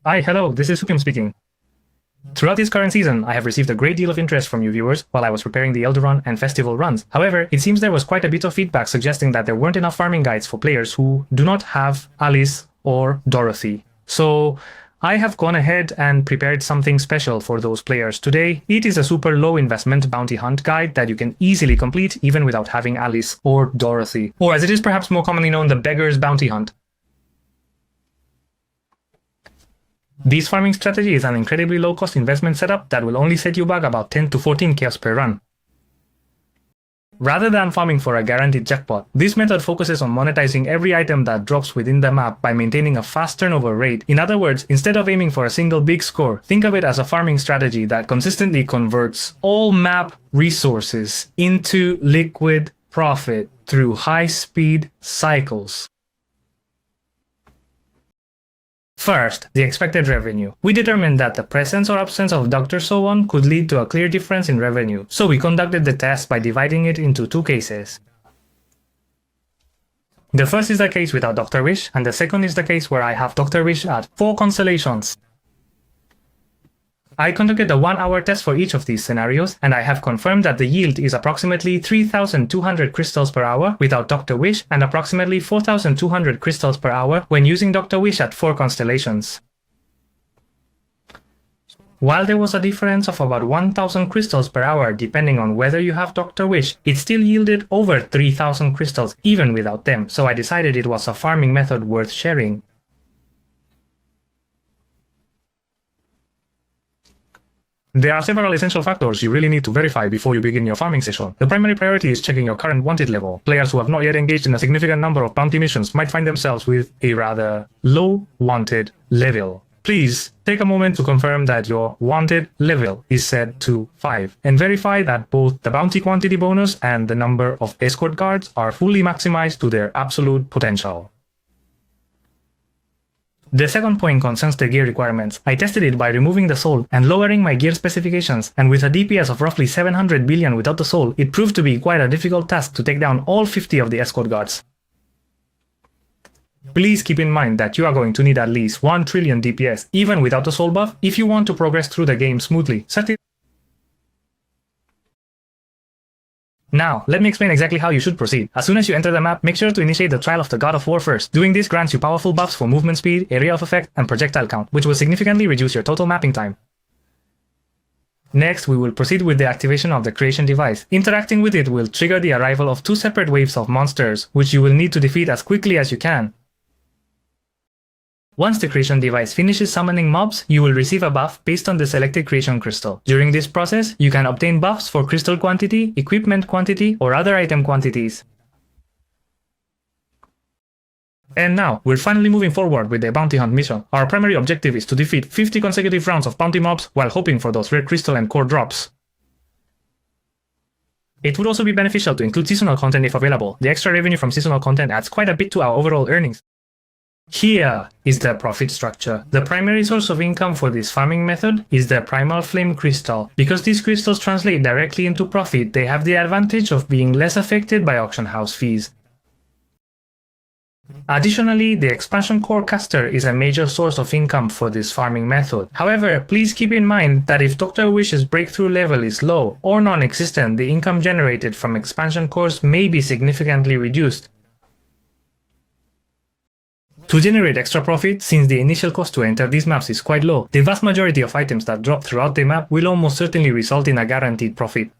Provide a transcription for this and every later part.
Hi, hello, this is Sukim speaking. Throughout this current season, I have received a great deal of interest from you viewers while I was preparing the Elder Run and Festival runs. However, it seems there was quite a bit of feedback suggesting that there weren't enough farming guides for players who do not have Alice or Dorothy. So I have gone ahead and prepared something special for those players today. It is a super low investment bounty hunt guide that you can easily complete even without having Alice or Dorothy. Or as it is perhaps more commonly known, the Beggar's Bounty Hunt. This farming strategy is an incredibly low-cost investment setup that will only set you back about 10 to 14 chaos per run. Rather than farming for a guaranteed jackpot, this method focuses on monetizing every item that drops within the map by maintaining a fast turnover rate. In other words, instead of aiming for a single big score, think of it as a farming strategy that consistently converts all map resources into liquid profit through high-speed cycles. First, the expected revenue. We determined that the presence or absence of Dr. So-on could lead to a clear difference in revenue, so we conducted the test by dividing it into two cases. The first is the case without Dr. Wish, and the second is the case where I have Dr. Wish at 4 constellations. I conducted a 1-hour test for each of these scenarios, and I have confirmed that the yield is approximately 3,200 crystals per hour without Dr. Wish and approximately 4,200 crystals per hour when using Dr. Wish at 4 constellations. While there was a difference of about 1,000 crystals per hour depending on whether you have Dr. Wish, it still yielded over 3,000 crystals even without them, so I decided it was a farming method worth sharing. There are several essential factors you really need to verify before you begin your farming session. The primary priority is checking your current wanted level. Players who have not yet engaged in a significant number of bounty missions might find themselves with a rather low wanted level. Please take a moment to confirm that your wanted level is set to 5 and verify that both the bounty quantity bonus and the number of escort guards are fully maximized to their absolute potential. The second point concerns the gear requirements. I tested it by removing the soul and lowering my gear specifications, and with a DPS of roughly 700 billion without the soul, it proved to be quite a difficult task to take down all 50 of the escort guards. Please keep in mind that you are going to need at least 1 trillion DPS, even without the soul buff, if you want to progress through the game smoothly. Now, let me explain exactly how you should proceed. As soon as you enter the map, make sure to initiate the trial of the God of War first. Doing this grants you powerful buffs for movement speed, area of effect, and projectile count, which will significantly reduce your total mapping time. Next, we will proceed with the activation of the creation device. Interacting with it will trigger the arrival of 2 separate waves of monsters, which you will need to defeat as quickly as you can. Once the creation device finishes summoning mobs, you will receive a buff based on the selected creation crystal. During this process, you can obtain buffs for crystal quantity, equipment quantity, or other item quantities. And now, we're finally moving forward with the bounty hunt mission. Our primary objective is to defeat 50 consecutive rounds of bounty mobs while hoping for those rare crystal and core drops. It would also be beneficial to include seasonal content if available. The extra revenue from seasonal content adds quite a bit to our overall earnings. Here is the profit structure. The primary source of income for this farming method is the Primal Flame Crystal. Because these crystals translate directly into profit, they have the advantage of being less affected by auction house fees. Additionally, the Expansion Core Caster is a major source of income for this farming method. However, please keep in mind that if Dr. Wish's breakthrough level is low or non-existent, the income generated from expansion cores may be significantly reduced. To generate extra profit, since the initial cost to enter these maps is quite low, the vast majority of items that drop throughout the map will almost certainly result in a guaranteed profit.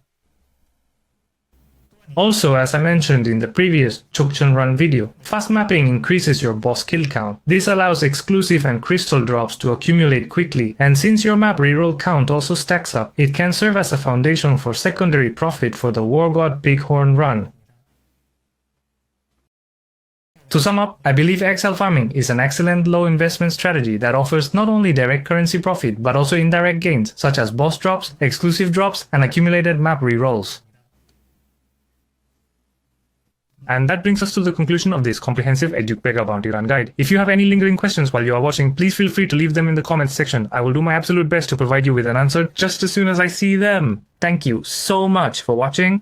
Also, as I mentioned in the previous Chukchun Run video, fast mapping increases your boss kill count. This allows exclusive and crystal drops to accumulate quickly, and since your map reroll count also stacks up, it can serve as a foundation for secondary profit for the War God Bighorn run. To sum up, I believe XL farming is an excellent low investment strategy that offers not only direct currency profit but also indirect gains such as boss drops, exclusive drops, and accumulated map rerolls. And that brings us to the conclusion of this comprehensive Edukbega Bounty Run guide. If you have any lingering questions while you are watching, please feel free to leave them in the comments section. I will do my absolute best to provide you with an answer just as soon as I see them. Thank you so much for watching.